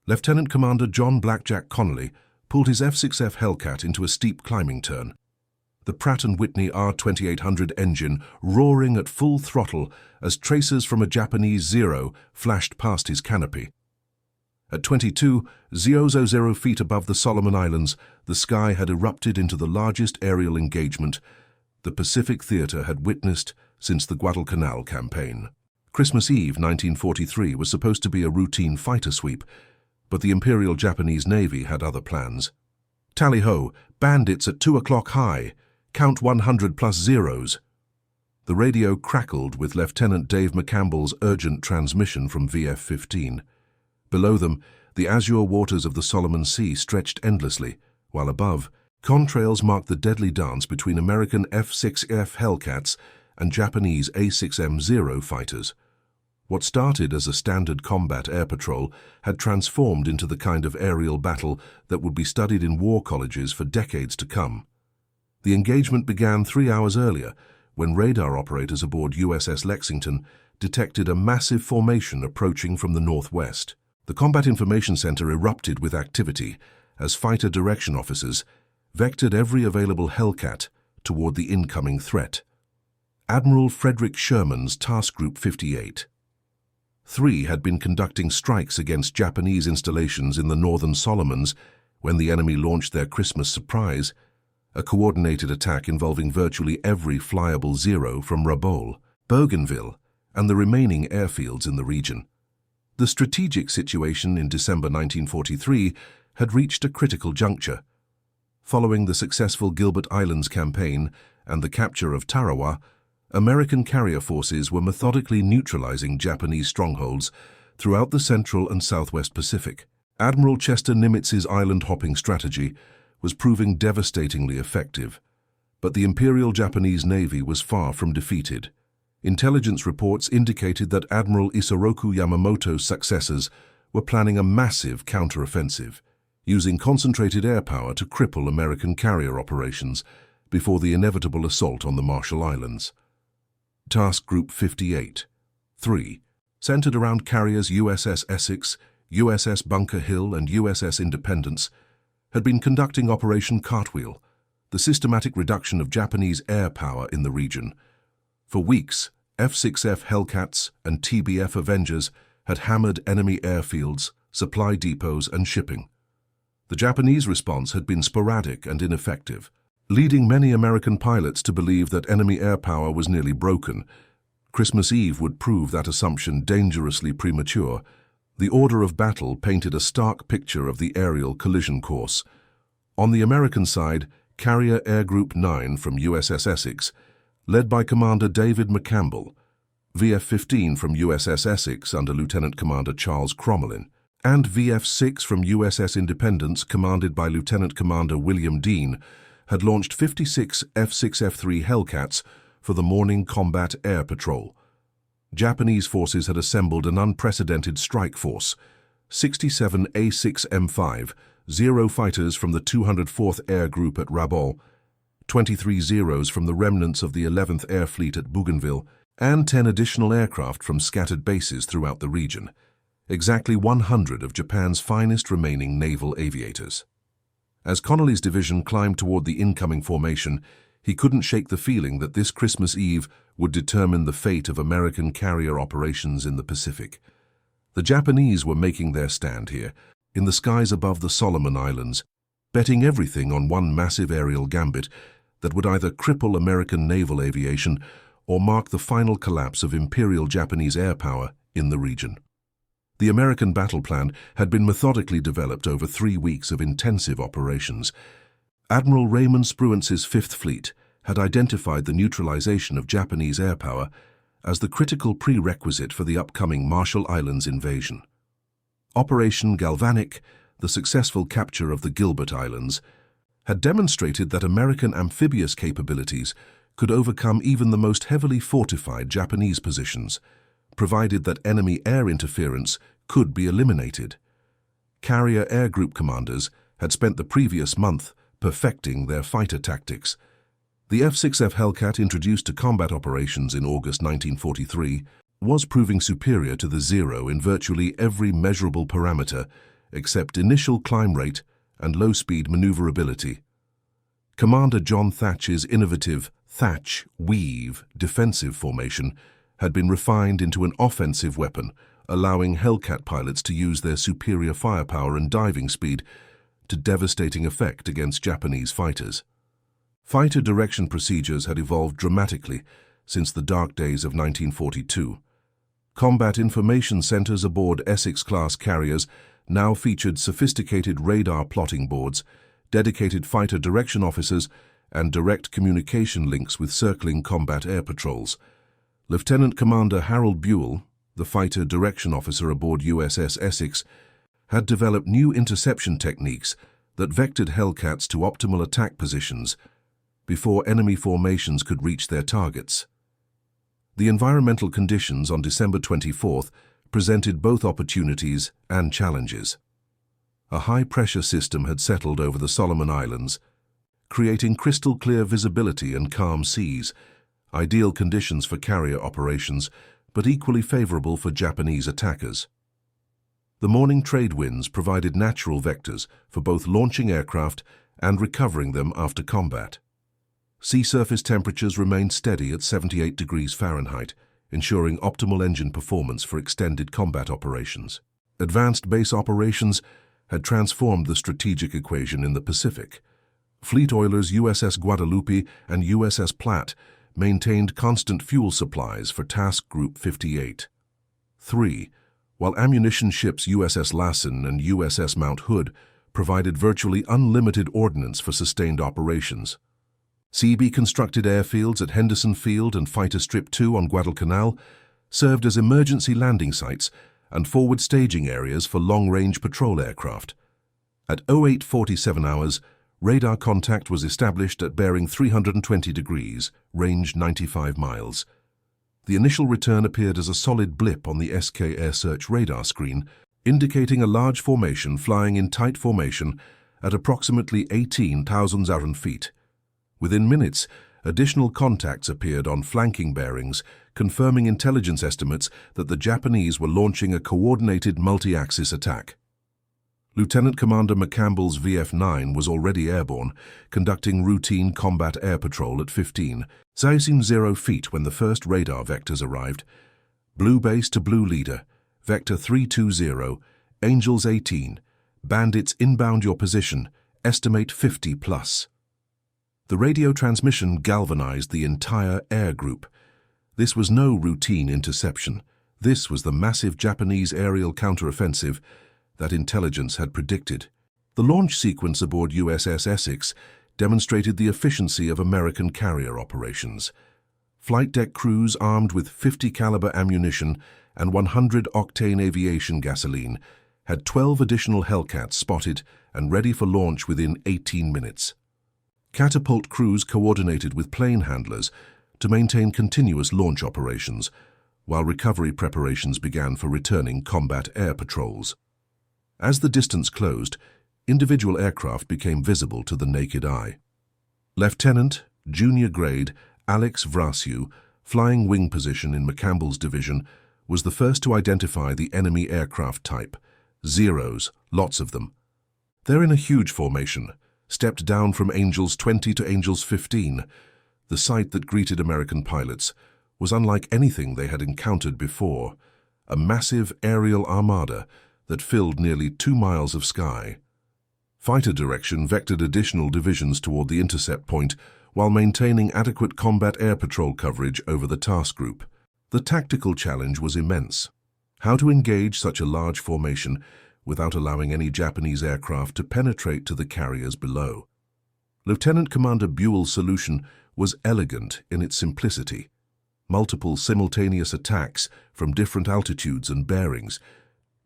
Lieutenant Commander John Blackjack Connolly pulled his F6F Hellcat into a steep climbing turn. The Pratt & Whitney R2800 engine roaring at full throttle as tracers from a Japanese Zero flashed past his canopy. At 22,000 feet above the Solomon Islands, the sky had erupted into the largest aerial engagement the Pacific Theater had witnessed since the Guadalcanal campaign. Christmas Eve 1943 was supposed to be a routine fighter sweep, but the Imperial Japanese Navy had other plans. Tally-ho, bandits at 2 o'clock high, count 100 plus zeros. The radio crackled with Lieutenant Dave McCampbell's urgent transmission from VF-15. Below them, the azure waters of the Solomon Sea stretched endlessly, while above, contrails marked the deadly dance between American F6F Hellcats and Japanese A6M0 fighters. What started as a standard combat air patrol had transformed into the kind of aerial battle that would be studied in war colleges for decades to come. The engagement began 3 hours earlier, when radar operators aboard USS Lexington detected a massive formation approaching from the northwest. The Combat Information Center erupted with activity as fighter direction officers vectored every available Hellcat toward the incoming threat. Admiral Frederick Sherman's Task Group 58. 3 had been conducting strikes against Japanese installations in the northern Solomons when the enemy launched their Christmas surprise, a coordinated attack involving virtually every flyable Zero from Rabaul, Bougainville, and the remaining airfields in the region. The strategic situation in December 1943 had reached a critical juncture. Following the successful Gilbert Islands campaign and the capture of Tarawa, American carrier forces were methodically neutralizing Japanese strongholds throughout the Central and Southwest Pacific. Admiral Chester Nimitz's island-hopping strategy was proving devastatingly effective, but the Imperial Japanese Navy was far from defeated. Intelligence reports indicated that Admiral Isoroku Yamamoto's successors were planning a massive counteroffensive, using concentrated air power to cripple American carrier operations before the inevitable assault on the Marshall Islands. Task Group 58. 3. Centered around carriers USS Essex, USS Bunker Hill, and USS Independence, had been conducting Operation Cartwheel, the systematic reduction of Japanese air power in the region. For weeks, F6F Hellcats and TBF Avengers had hammered enemy airfields, supply depots, and shipping. The Japanese response had been sporadic and ineffective, leading many American pilots to believe that enemy air power was nearly broken. Christmas Eve would prove that assumption dangerously premature. The order of battle painted a stark picture of the aerial collision course. On the American side, Carrier Air Group 9 from USS Essex, led by Commander David McCampbell, VF-15 from USS Essex under Lieutenant Commander Charles Crommelin, and VF-6 from USS Independence commanded by Lieutenant Commander William Dean, had launched 56 F6F-3 Hellcats for the morning combat air patrol. Japanese forces had assembled an unprecedented strike force, 67 A6M5, Zero fighters from the 204th Air Group at Rabaul, 23 Zeros from the remnants of the 11th Air Fleet at Bougainville, and 10 additional aircraft from scattered bases throughout the region. Exactly 100 of Japan's finest remaining naval aviators. As Connolly's division climbed toward the incoming formation, he couldn't shake the feeling that this Christmas Eve would determine the fate of American carrier operations in the Pacific. The Japanese were making their stand here, in the skies above the Solomon Islands, betting everything on one massive aerial gambit that would either cripple American naval aviation or mark the final collapse of Imperial Japanese air power in the region. The American battle plan had been methodically developed over 3 weeks of intensive operations. Admiral Raymond Spruance's Fifth Fleet had identified the neutralization of Japanese air power as the critical prerequisite for the upcoming Marshall Islands invasion. Operation Galvanic, the successful capture of the Gilbert Islands, had demonstrated that American amphibious capabilities could overcome even the most heavily fortified Japanese positions, provided that enemy air interference could be eliminated. Carrier Air Group commanders had spent the previous month perfecting their fighter tactics. The F6F Hellcat, introduced to combat operations in August 1943, was proving superior to the Zero in virtually every measurable parameter, except initial climb rate and low-speed maneuverability. Commander John Thatch's innovative Thatch Weave defensive formation had been refined into an offensive weapon, allowing Hellcat pilots to use their superior firepower and diving speed to devastating effect against Japanese fighters. Fighter direction procedures had evolved dramatically since the dark days of 1942. Combat information centers aboard Essex-class carriers now featured sophisticated radar plotting boards, dedicated fighter direction officers, and direct communication links with circling combat air patrols. Lieutenant Commander Harold Buell, the fighter direction officer aboard USS Essex, had developed new interception techniques that vectored Hellcats to optimal attack positions before enemy formations could reach their targets. The environmental conditions on December 24th presented both opportunities and challenges. A high-pressure system had settled over the Solomon Islands, creating crystal-clear visibility and calm seas, ideal conditions for carrier operations, but equally favorable for Japanese attackers. The morning trade winds provided natural vectors for both launching aircraft and recovering them after combat. Sea surface temperatures remained steady at 78 degrees Fahrenheit, ensuring optimal engine performance for extended combat operations. Advanced base operations had transformed the strategic equation in the Pacific. Fleet oilers USS Guadalupe and USS Platte maintained constant fuel supplies for Task Group 58. 3. While ammunition ships USS Lassen and USS Mount Hood provided virtually unlimited ordnance for sustained operations. CB-constructed airfields at Henderson Field and Fighter Strip 2 on Guadalcanal served as emergency landing sites and forward staging areas for long-range patrol aircraft. At 0847 hours, radar contact was established at bearing 320 degrees, range 95 miles. The initial return appeared as a solid blip on the SK Air Search radar screen, indicating a large formation flying in tight formation at approximately 18,000 feet. Within minutes, additional contacts appeared on flanking bearings, confirming intelligence estimates that the Japanese were launching a coordinated multi-axis attack. Lieutenant Commander McCampbell's VF-9 was already airborne, conducting routine combat air patrol at 0 feet when the first radar vectors arrived. Blue base to blue leader, Vector 320, Angels 18, Bandits inbound your position, estimate 50 plus. The radio transmission galvanized the entire air group. This was no routine interception. This was the massive Japanese aerial counteroffensive that intelligence had predicted. The launch sequence aboard USS Essex demonstrated the efficiency of American carrier operations. Flight deck crews armed with 50 caliber ammunition and 100-octane aviation gasoline had 12 additional Hellcats spotted and ready for launch within 18 minutes. Catapult crews coordinated with plane handlers to maintain continuous launch operations, while recovery preparations began for returning combat air patrols. As the distance closed, individual aircraft became visible to the naked eye. Lieutenant, junior grade, Alex Vrasiu, flying wing position in McCampbell's division, was the first to identify the enemy aircraft type. Zeros, lots of them. They're in a huge formation, stepped down from Angels 20 to Angels 15. The sight that greeted American pilots was unlike anything they had encountered before, a massive aerial armada that filled nearly 2 miles of sky. Fighter direction vectored additional divisions toward the intercept point while maintaining adequate combat air patrol coverage over the task group. The tactical challenge was immense. How to engage such a large formation without allowing any Japanese aircraft to penetrate to the carriers below. Lieutenant Commander Buell's solution was elegant in its simplicity. Multiple simultaneous attacks from different altitudes and bearings,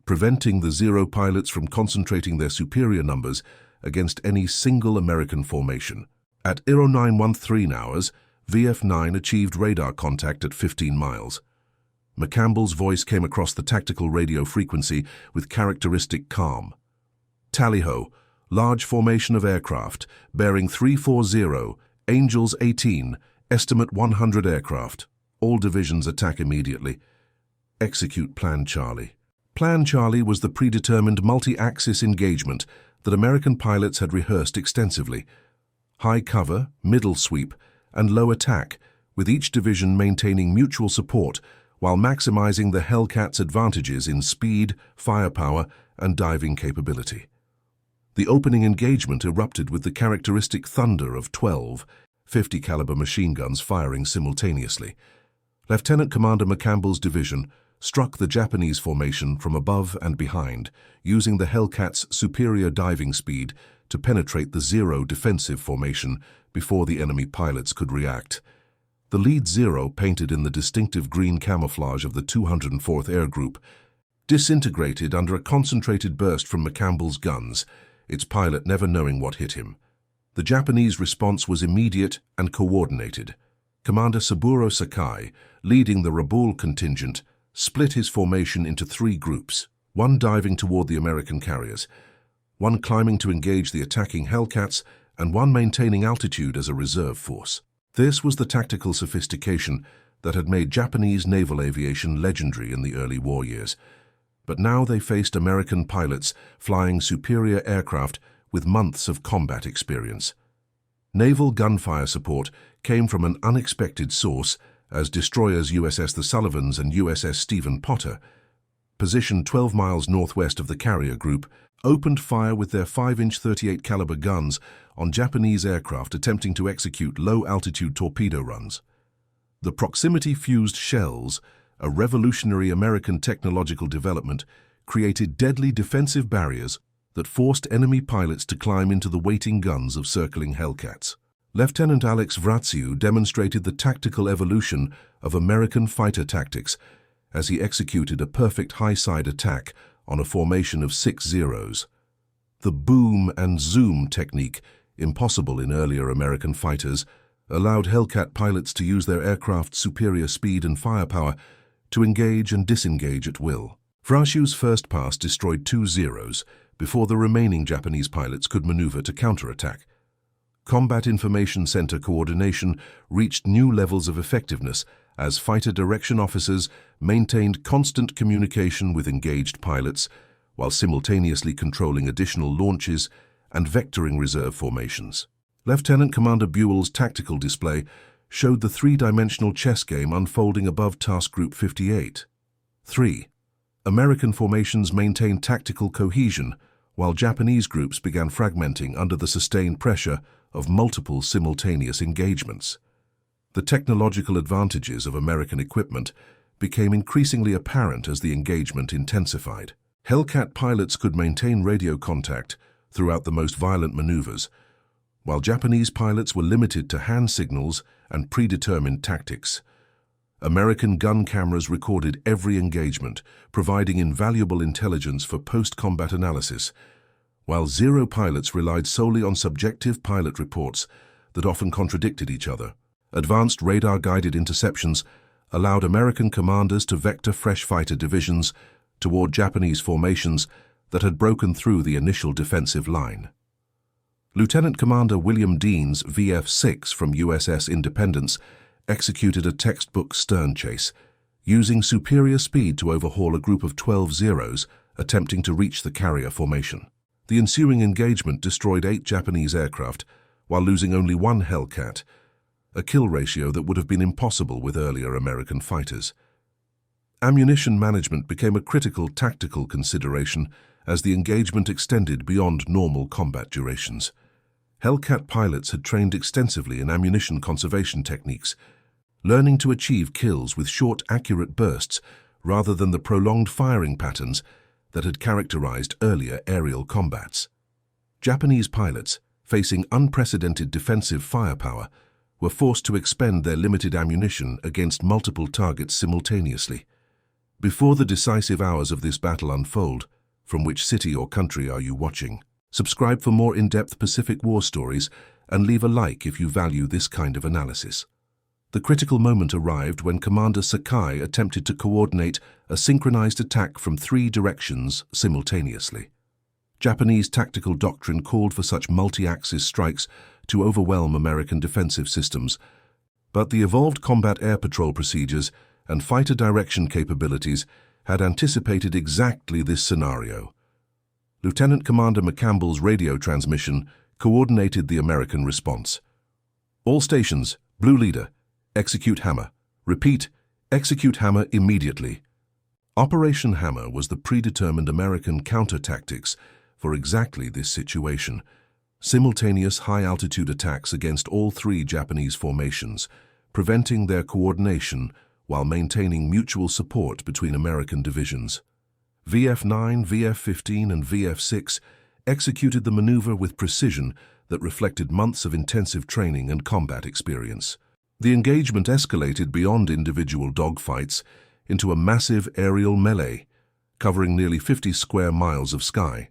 preventing the Zero pilots from concentrating their superior numbers against any single American formation. At 0913 hours, VF-9 achieved radar contact at 15 miles. McCampbell's voice came across the tactical radio frequency with characteristic calm. Tally-ho, large formation of aircraft, bearing 340, Angels 18, estimate 100 aircraft. All divisions attack immediately. Execute Plan Charlie. Plan Charlie was the predetermined multi-axis engagement that American pilots had rehearsed extensively. High cover, middle sweep, and low attack, with each division maintaining mutual support while maximizing the Hellcats' advantages in speed, firepower, and diving capability. The opening engagement erupted with the characteristic thunder of 12 50-caliber machine guns firing simultaneously. Lieutenant Commander McCampbell's division struck the Japanese formation from above and behind, using the Hellcats' superior diving speed to penetrate the Zero defensive formation before the enemy pilots could react. The lead Zero, painted in the distinctive green camouflage of the 204th Air Group, disintegrated under a concentrated burst from McCampbell's guns, its pilot never knowing what hit him. The Japanese response was immediate and coordinated. Commander Saburo Sakai, leading the Rabaul contingent, split his formation into 3 groups, one diving toward the American carriers, one climbing to engage the attacking Hellcats, and one maintaining altitude as a reserve force. This was the tactical sophistication that had made Japanese naval aviation legendary in the early war years. But now they faced American pilots flying superior aircraft with months of combat experience. Naval gunfire support came from an unexpected source as destroyers USS The Sullivans and USS Stephen Potter, positioned 12 miles northwest of the carrier group, opened fire with their 5-inch 38 caliber guns on Japanese aircraft attempting to execute low-altitude torpedo runs. The proximity-fused shells, a revolutionary American technological development, created deadly defensive barriers that forced enemy pilots to climb into the waiting guns of circling Hellcats. Lieutenant Alex Vratsiu demonstrated the tactical evolution of American fighter tactics as he executed a perfect high-side attack on a formation of 6 Zeros. The boom and zoom technique, impossible in earlier American fighters, allowed Hellcat pilots to use their aircraft's superior speed and firepower to engage and disengage at will. Vratsiu's first pass destroyed 2 Zeros before the remaining Japanese pilots could maneuver to counterattack. Combat Information Center coordination reached new levels of effectiveness as fighter direction officers maintained constant communication with engaged pilots while simultaneously controlling additional launches and vectoring reserve formations. Lieutenant Commander Buell's tactical display showed the 3-dimensional chess game unfolding above Task Group 58. 3. American formations maintained tactical cohesion while Japanese groups began fragmenting under the sustained pressure of multiple simultaneous engagements. The technological advantages of American equipment became increasingly apparent as the engagement intensified. Hellcat pilots could maintain radio contact throughout the most violent maneuvers, while Japanese pilots were limited to hand signals and predetermined tactics. American gun cameras recorded every engagement, providing invaluable intelligence for post-combat analysis, while Zero pilots relied solely on subjective pilot reports that often contradicted each other. Advanced radar-guided interceptions allowed American commanders to vector fresh fighter divisions toward Japanese formations that had broken through the initial defensive line. Lieutenant Commander William Dean's VF-6 from USS Independence executed a textbook stern chase, using superior speed to overhaul a group of 12 Zeros attempting to reach the carrier formation. The ensuing engagement destroyed 8 Japanese aircraft while losing only 1 Hellcat, a kill ratio that would have been impossible with earlier American fighters. Ammunition management became a critical tactical consideration as the engagement extended beyond normal combat durations. Hellcat pilots had trained extensively in ammunition conservation techniques, learning to achieve kills with short, accurate bursts rather than the prolonged firing patterns that had characterized earlier aerial combats. Japanese pilots, facing unprecedented defensive firepower, were forced to expend their limited ammunition against multiple targets simultaneously. Before the decisive hours of this battle unfold, from which city or country are you watching? Subscribe for more in-depth Pacific War stories and leave a like if you value this kind of analysis. The critical moment arrived when Commander Sakai attempted to coordinate a synchronized attack from 3 directions simultaneously. Japanese tactical doctrine called for such multi-axis strikes to overwhelm American defensive systems, but the evolved combat air patrol procedures and fighter direction capabilities had anticipated exactly this scenario. Lieutenant Commander McCampbell's radio transmission coordinated the American response. All stations, Blue Leader, execute Hammer. Repeat, execute Hammer immediately. Operation Hammer was the predetermined American counter-tactics for exactly this situation. Simultaneous high-altitude attacks against all three Japanese formations, preventing their coordination while maintaining mutual support between American divisions. VF-9, VF-15, and VF-6 executed the maneuver with precision that reflected months of intensive training and combat experience. The engagement escalated beyond individual dogfights into a massive aerial melee, covering nearly 50 square miles of sky.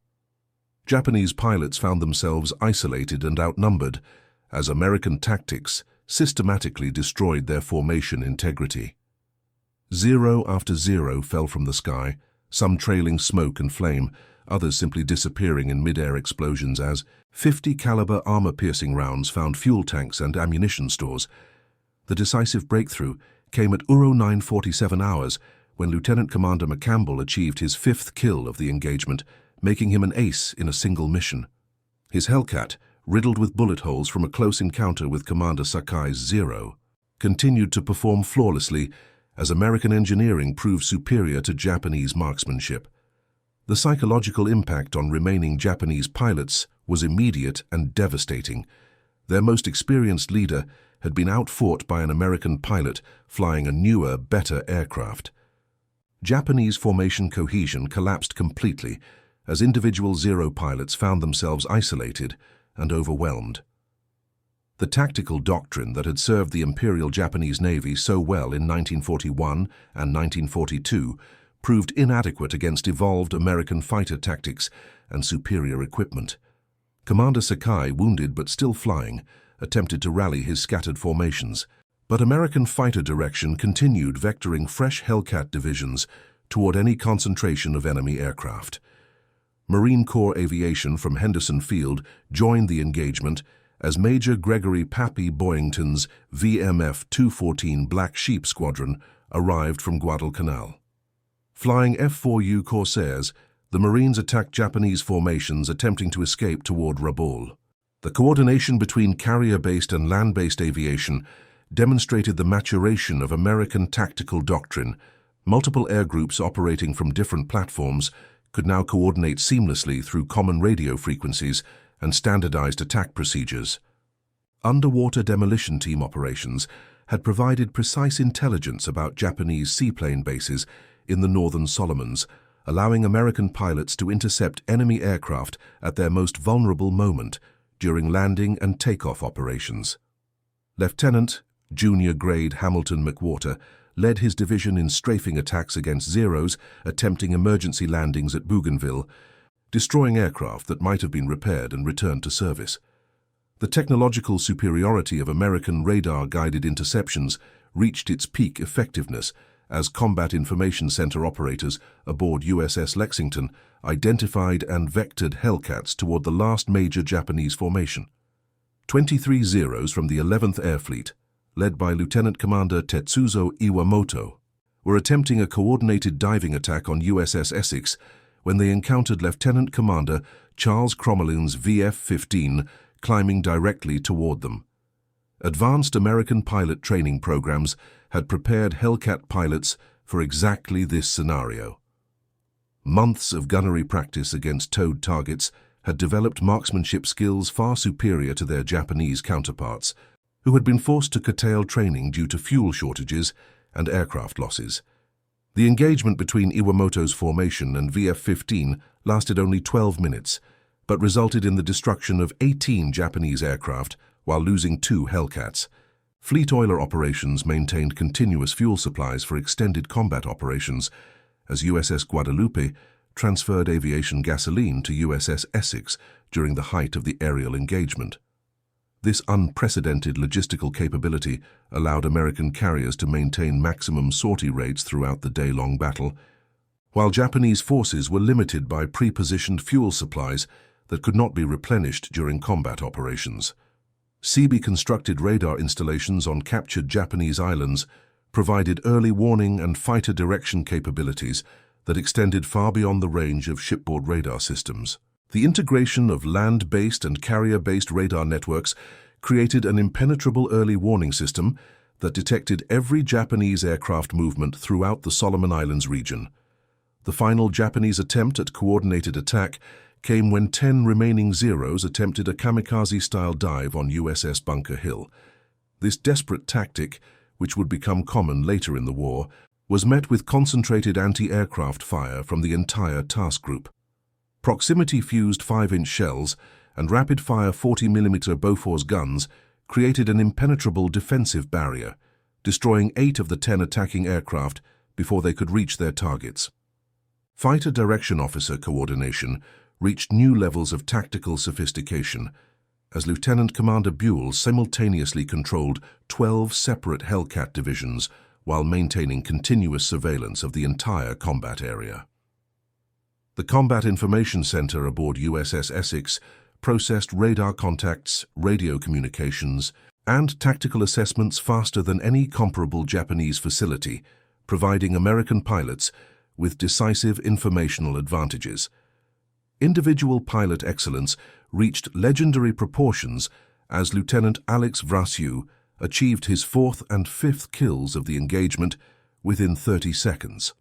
Japanese pilots found themselves isolated and outnumbered as American tactics systematically destroyed their formation integrity. Zero after zero fell from the sky, some trailing smoke and flame, others simply disappearing in mid-air explosions as 50-caliber armor-piercing rounds found fuel tanks and ammunition stores. The decisive breakthrough came at 9:47 hours when Lieutenant Commander McCampbell achieved his fifth kill of the engagement, making him an ace in a single mission. His Hellcat, riddled with bullet holes from a close encounter with Commander Sakai's Zero, continued to perform flawlessly as American engineering proved superior to Japanese marksmanship. The psychological impact on remaining Japanese pilots was immediate and devastating. Their most experienced leader had been outfought by an American pilot flying a newer, better aircraft. Japanese formation cohesion collapsed completely as individual Zero pilots found themselves isolated and overwhelmed. The tactical doctrine that had served the Imperial Japanese Navy so well in 1941 and 1942 proved inadequate against evolved American fighter tactics and superior equipment. Commander Sakai, wounded but still flying, attempted to rally his scattered formations, but American fighter direction continued vectoring fresh Hellcat divisions toward any concentration of enemy aircraft. Marine Corps Aviation from Henderson Field joined the engagement as Major Gregory Pappy Boyington's VMF 214 Black Sheep Squadron arrived from Guadalcanal. Flying F-4U Corsairs, the Marines attacked Japanese formations attempting to escape toward Rabaul. The coordination between carrier-based and land-based aviation demonstrated the maturation of American tactical doctrine. Multiple air groups operating from different platforms could now coordinate seamlessly through common radio frequencies and standardized attack procedures. Underwater demolition team operations had provided precise intelligence about Japanese seaplane bases in the northern Solomons, allowing American pilots to intercept enemy aircraft at their most vulnerable moment during landing and takeoff operations. Lieutenant Junior Grade Hamilton McWhorter led his division in strafing attacks against Zeros attempting emergency landings at Bougainville, destroying aircraft that might have been repaired and returned to service. The technological superiority of American radar-guided interceptions reached its peak effectiveness as Combat Information Center operators aboard USS Lexington identified and vectored Hellcats toward the last major Japanese formation. 23 Zeros from the 11th Air Fleet, led by Lieutenant Commander Tetsuzo Iwamoto, were attempting a coordinated diving attack on USS Essex when they encountered Lieutenant Commander Charles Cromelin's VF-15 climbing directly toward them. Advanced American pilot training programs had prepared Hellcat pilots for exactly this scenario. Months of gunnery practice against towed targets had developed marksmanship skills far superior to their Japanese counterparts, who had been forced to curtail training due to fuel shortages and aircraft losses. The engagement between Iwamoto's formation and VF-15 lasted only 12 minutes, but resulted in the destruction of 18 Japanese aircraft while losing 2 Hellcats. Fleet oiler operations maintained continuous fuel supplies for extended combat operations, as USS Guadalupe transferred aviation gasoline to USS Essex during the height of the aerial engagement. This unprecedented logistical capability allowed American carriers to maintain maximum sortie rates throughout the day-long battle, while Japanese forces were limited by pre-positioned fuel supplies that could not be replenished during combat operations. Seabee constructed radar installations on captured Japanese islands provided early warning and fighter direction capabilities that extended far beyond the range of shipboard radar systems. The integration of land-based and carrier-based radar networks created an impenetrable early warning system that detected every Japanese aircraft movement throughout the Solomon Islands region. The final Japanese attempt at coordinated attack came when 10 remaining Zeros attempted a kamikaze-style dive on USS Bunker Hill. This desperate tactic, which would become common later in the war, was met with concentrated anti-aircraft fire from the entire task group. Proximity-fused 5-inch shells and rapid-fire 40mm Bofors guns created an impenetrable defensive barrier, destroying 8 of the 10 attacking aircraft before they could reach their targets. Fighter direction officer coordination reached new levels of tactical sophistication, as Lieutenant Commander Buell simultaneously controlled 12 separate Hellcat divisions while maintaining continuous surveillance of the entire combat area. The Combat Information Center aboard USS Essex processed radar contacts, radio communications, and tactical assessments faster than any comparable Japanese facility, providing American pilots with decisive informational advantages. Individual pilot excellence reached legendary proportions as Lieutenant Alex Vrasiu achieved his 4th and 5th kills of the engagement within 30 seconds.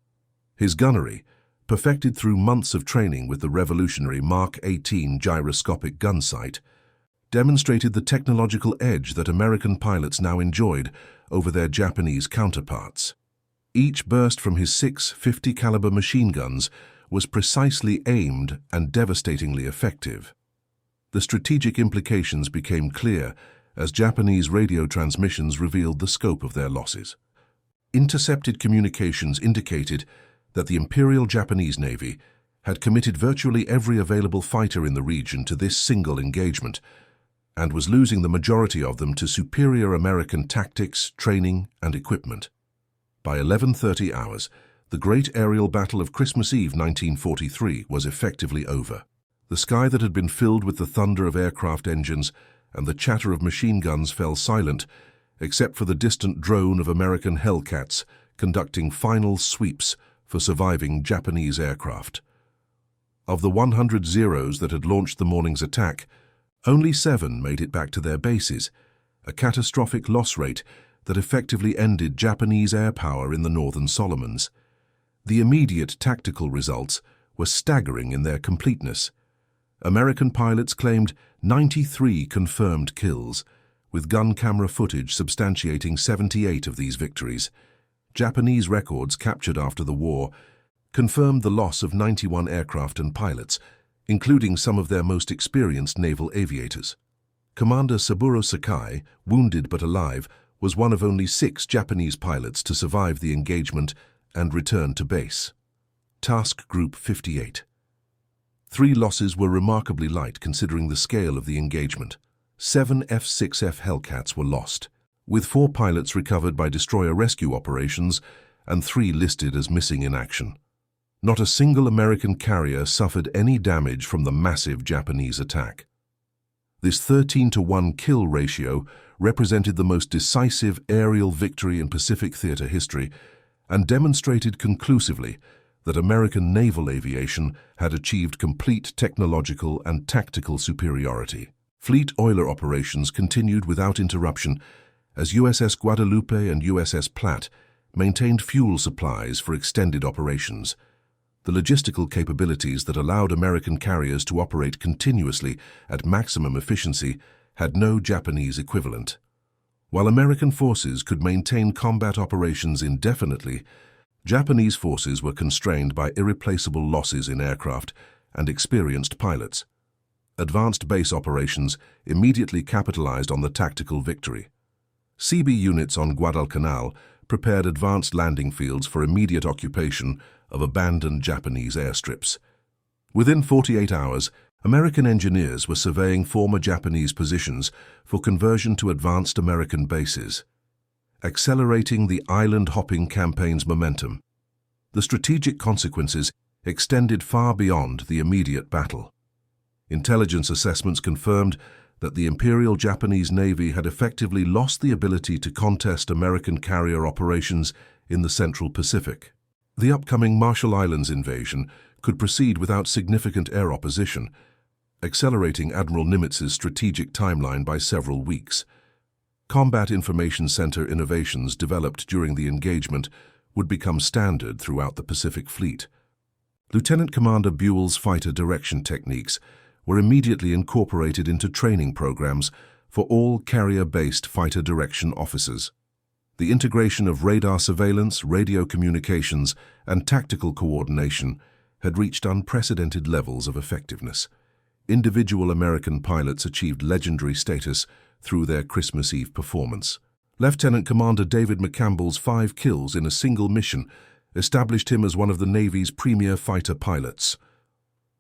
His gunnery, perfected through months of training with the revolutionary Mark 18 gyroscopic gun sight, demonstrated the technological edge that American pilots now enjoyed over their Japanese counterparts. Each burst from his 6 50-caliber machine guns was precisely aimed and devastatingly effective. The strategic implications became clear as Japanese radio transmissions revealed the scope of their losses. Intercepted communications indicated that the Imperial Japanese Navy had committed virtually every available fighter in the region to this single engagement and was losing the majority of them to superior American tactics, training, and equipment. By 11:30 hours, the Great Aerial Battle of Christmas Eve 1943 was effectively over. The sky that had been filled with the thunder of aircraft engines and the chatter of machine guns fell silent, except for the distant drone of American Hellcats conducting final sweeps for surviving Japanese aircraft. Of the 100 Zeros that had launched the morning's attack, only 7 made it back to their bases, a catastrophic loss rate that effectively ended Japanese air power in the Northern Solomons. The immediate tactical results were staggering in their completeness. American pilots claimed 93 confirmed kills, with gun camera footage substantiating 78 of these victories. Japanese records captured after the war confirmed the loss of 91 aircraft and pilots, including some of their most experienced naval aviators. Commander Saburo Sakai, wounded but alive, was one of only 6 Japanese pilots to survive the engagement and return to base. Task Group 58. 3 losses were remarkably light considering the scale of the engagement. 7 F6F Hellcats were lost, with 4 pilots recovered by destroyer rescue operations and 3 listed as missing in action. Not a single American carrier suffered any damage from the massive Japanese attack. This 13-to-1 kill ratio represented the most decisive aerial victory in Pacific theater history and demonstrated conclusively that American naval aviation had achieved complete technological and tactical superiority. Fleet oiler operations continued without interruption as USS Guadalupe and USS Platte maintained fuel supplies for extended operations. The logistical capabilities that allowed American carriers to operate continuously at maximum efficiency had no Japanese equivalent. While American forces could maintain combat operations indefinitely, Japanese forces were constrained by irreplaceable losses in aircraft and experienced pilots. Advanced base operations immediately capitalized on the tactical victory. CB units on Guadalcanal prepared advanced landing fields for immediate occupation of abandoned Japanese airstrips. Within 48 hours, American engineers were surveying former Japanese positions for conversion to advanced American bases, accelerating the island-hopping campaign's momentum. The strategic consequences extended far beyond the immediate battle. Intelligence assessments confirmed that the Imperial Japanese Navy had effectively lost the ability to contest American carrier operations in the Central Pacific. The upcoming Marshall Islands invasion could proceed without significant air opposition, accelerating Admiral Nimitz's strategic timeline by several weeks. Combat Information Center innovations developed during the engagement would become standard throughout the Pacific Fleet. Lieutenant Commander Buell's fighter direction techniques were immediately incorporated into training programs for all carrier-based fighter direction officers. The integration of radar surveillance, radio communications, and tactical coordination had reached unprecedented levels of effectiveness. Individual American pilots achieved legendary status through their Christmas Eve performance. Lieutenant Commander David McCampbell's 5 kills in a single mission established him as one of the Navy's premier fighter pilots.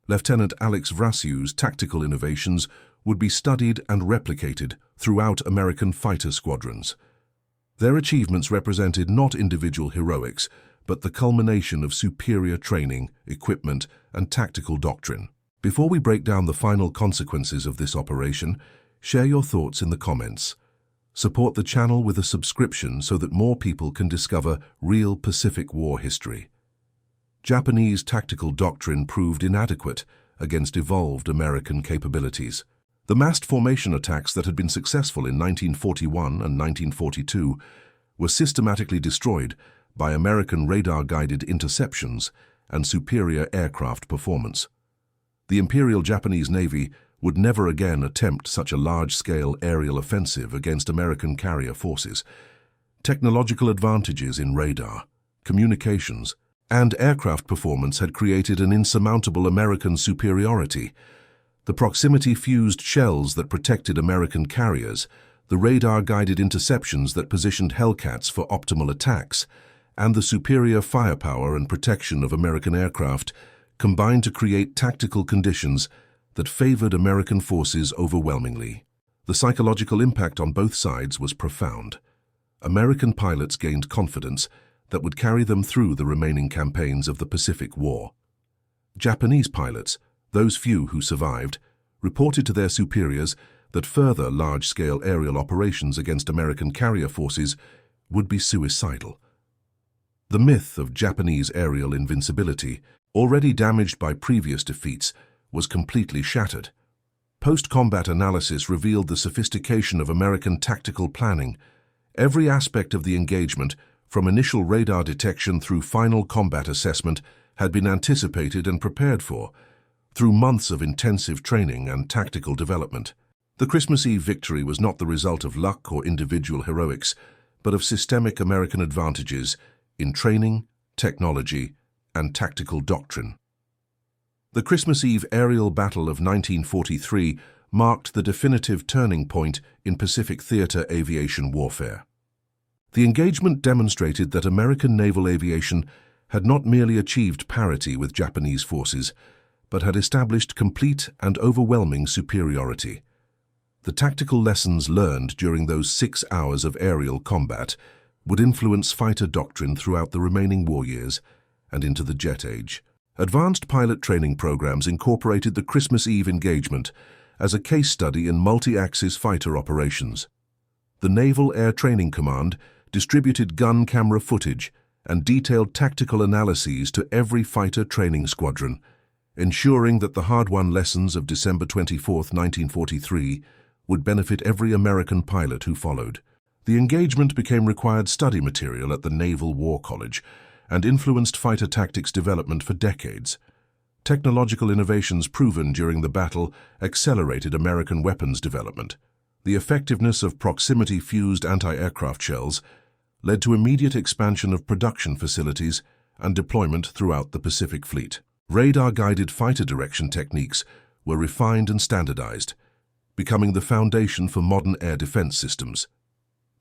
Lieutenant Alex Vrasiu's tactical innovations would be studied and replicated throughout American fighter squadrons. Their achievements represented not individual heroics, but the culmination of superior training, equipment, and tactical doctrine. Before we break down the final consequences of this operation, share your thoughts in the comments. Support the channel with a subscription so that more people can discover real Pacific War history. Japanese tactical doctrine proved inadequate against evolved American capabilities. The massed formation attacks that had been successful in 1941 and 1942 were systematically destroyed by American radar-guided interceptions and superior aircraft performance. The Imperial Japanese Navy would never again attempt such a large-scale aerial offensive against American carrier forces. Technological advantages in radar, communications, and aircraft performance had created an insurmountable American superiority. The proximity-fused shells that protected American carriers, the radar-guided interceptions that positioned Hellcats for optimal attacks, and the superior firepower and protection of American aircraft combined to create tactical conditions that favored American forces overwhelmingly. The psychological impact on both sides was profound. American pilots gained confidence that would carry them through the remaining campaigns of the Pacific War. Japanese pilots, those few who survived, reported to their superiors that further large-scale aerial operations against American carrier forces would be suicidal. The myth of Japanese aerial invincibility, already damaged by previous defeats, was completely shattered. Post-combat analysis revealed the sophistication of American tactical planning. Every aspect of the engagement, from initial radar detection through final combat assessment, had been anticipated and prepared for, through months of intensive training and tactical development. The Christmas Eve victory was not the result of luck or individual heroics, but of systemic American advantages in training, technology, and tactical doctrine. The Christmas Eve aerial battle of 1943 marked the definitive turning point in Pacific theater aviation warfare. The engagement demonstrated that American naval aviation had not merely achieved parity with Japanese forces, but had established complete and overwhelming superiority. The tactical lessons learned during those 6 hours of aerial combat would influence fighter doctrine throughout the remaining war years and into the jet age. Advanced pilot training programs incorporated the Christmas Eve engagement as a case study in multi-axis fighter operations. The Naval Air Training Command distributed gun camera footage and detailed tactical analyses to every fighter training squadron, ensuring that the hard-won lessons of December 24, 1943 would benefit every American pilot who followed. The engagement became required study material at the Naval War College and influenced fighter tactics development for decades. Technological innovations proven during the battle accelerated American weapons development. The effectiveness of proximity-fused anti-aircraft shells led to immediate expansion of production facilities and deployment throughout the Pacific Fleet. Radar-guided fighter direction techniques were refined and standardized, becoming the foundation for modern air defense systems.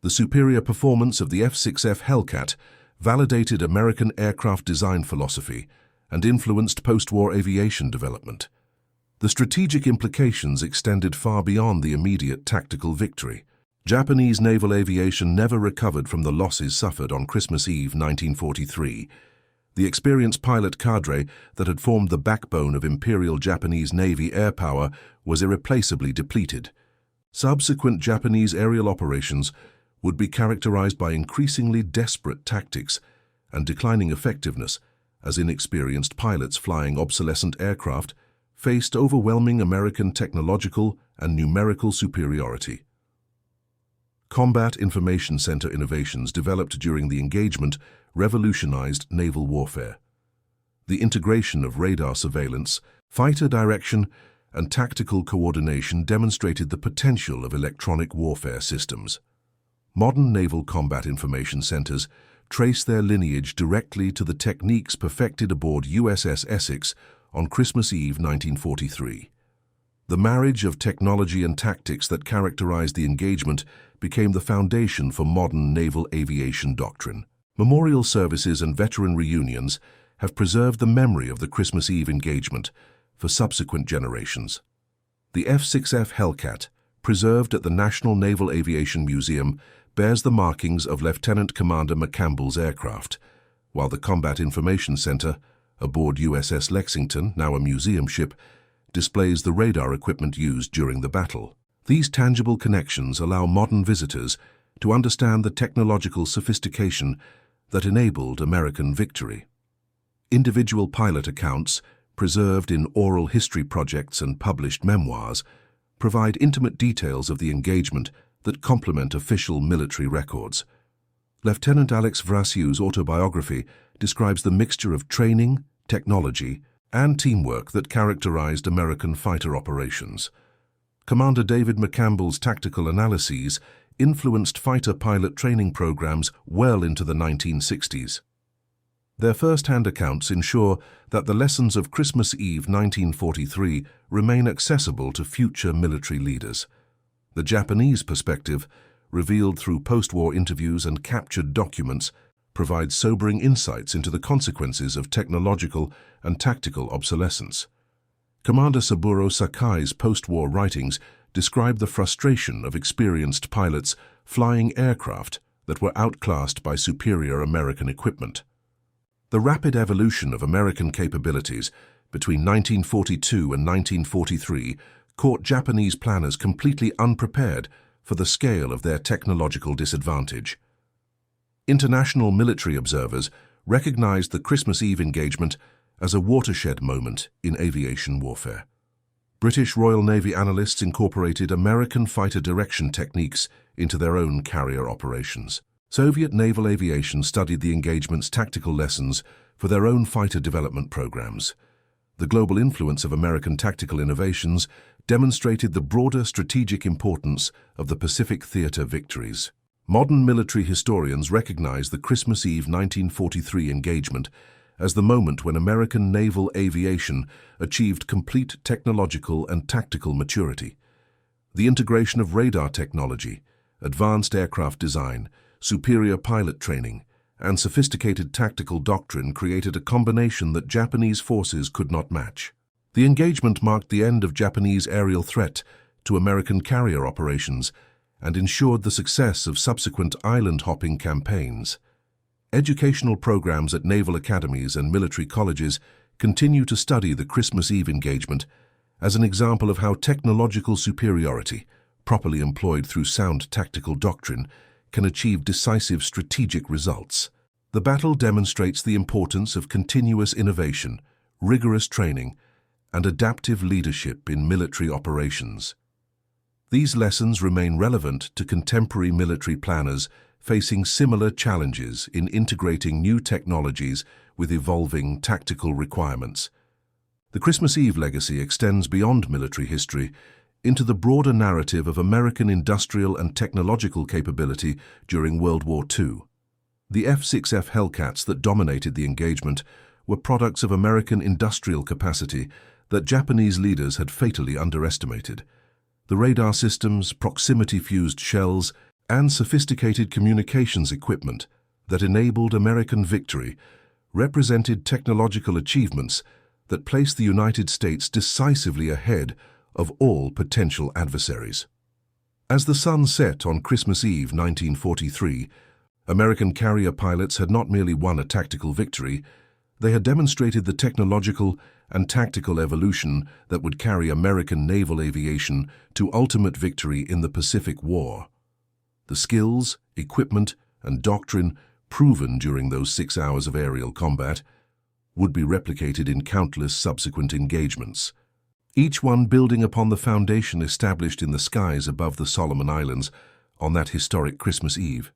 The superior performance of the F6F Hellcat validated American aircraft design philosophy and influenced post-war aviation development. The strategic implications extended far beyond the immediate tactical victory. Japanese naval aviation never recovered from the losses suffered on Christmas Eve 1943. The experienced pilot cadre that had formed the backbone of Imperial Japanese Navy air power was irreplaceably depleted. Subsequent Japanese aerial operations would be characterized by increasingly desperate tactics and declining effectiveness as inexperienced pilots flying obsolescent aircraft faced overwhelming American technological and numerical superiority. Combat Information Center innovations developed during the engagement revolutionized naval warfare. The integration of radar surveillance, fighter direction, and tactical coordination demonstrated the potential of electronic warfare systems. Modern naval combat information centers trace their lineage directly to the techniques perfected aboard USS Essex on Christmas Eve 1943. The marriage of technology and tactics that characterized the engagement became the foundation for modern naval aviation doctrine. Memorial services and veteran reunions have preserved the memory of the Christmas Eve engagement for subsequent generations. The F6F Hellcat, preserved at the National Naval Aviation Museum, bears the markings of Lieutenant Commander McCampbell's aircraft, while the Combat Information Center, aboard USS Lexington, now a museum ship, displays the radar equipment used during the battle. These tangible connections allow modern visitors to understand the technological sophistication that enabled American victory. Individual pilot accounts, preserved in oral history projects and published memoirs, provide intimate details of the engagement that complement official military records. Lieutenant Alex Vrasiu's autobiography describes the mixture of training, technology, and teamwork that characterized American fighter operations. Commander David McCampbell's tactical analyses influenced fighter pilot training programs well into the 1960s. Their first-hand accounts ensure that the lessons of Christmas Eve 1943 remain accessible to future military leaders. The Japanese perspective, revealed through post-war interviews and captured documents, provides sobering insights into the consequences of technological and tactical obsolescence. Commander Saburo Sakai's post-war writings describe the frustration of experienced pilots flying aircraft that were outclassed by superior American equipment. The rapid evolution of American capabilities between 1942 and 1943 caught Japanese planners completely unprepared for the scale of their technological disadvantage. International military observers recognized the Christmas Eve engagement as a watershed moment in aviation warfare. British Royal Navy analysts incorporated American fighter direction techniques into their own carrier operations. Soviet naval aviation studied the engagement's tactical lessons for their own fighter development programs. The global influence of American tactical innovations demonstrated the broader strategic importance of the Pacific Theater victories. Modern military historians recognize the Christmas Eve 1943 engagement as the moment when American naval aviation achieved complete technological and tactical maturity. The integration of radar technology, advanced aircraft design, superior pilot training, and sophisticated tactical doctrine created a combination that Japanese forces could not match. The engagement marked the end of Japanese aerial threat to American carrier operations and ensured the success of subsequent island-hopping campaigns. Educational programs at naval academies and military colleges continue to study the Christmas Eve engagement as an example of how technological superiority, properly employed through sound tactical doctrine, can achieve decisive strategic results. The battle demonstrates the importance of continuous innovation, rigorous training, and adaptive leadership in military operations. These lessons remain relevant to contemporary military planners facing similar challenges in integrating new technologies with evolving tactical requirements. The Christmas Eve legacy extends beyond military history into the broader narrative of American industrial and technological capability during World War II. The F6F Hellcats that dominated the engagement were products of American industrial capacity that Japanese leaders had fatally underestimated. The radar systems, proximity-fused shells, and sophisticated communications equipment that enabled American victory represented technological achievements that placed the United States decisively ahead of all potential adversaries. As the sun set on Christmas Eve 1943, American carrier pilots had not merely won a tactical victory, they had demonstrated the technological and tactical evolution that would carry American naval aviation to ultimate victory in the Pacific War. The skills, equipment, and doctrine proven during those 6 hours of aerial combat would be replicated in countless subsequent engagements, each one building upon the foundation established in the skies above the Solomon Islands on that historic Christmas Eve.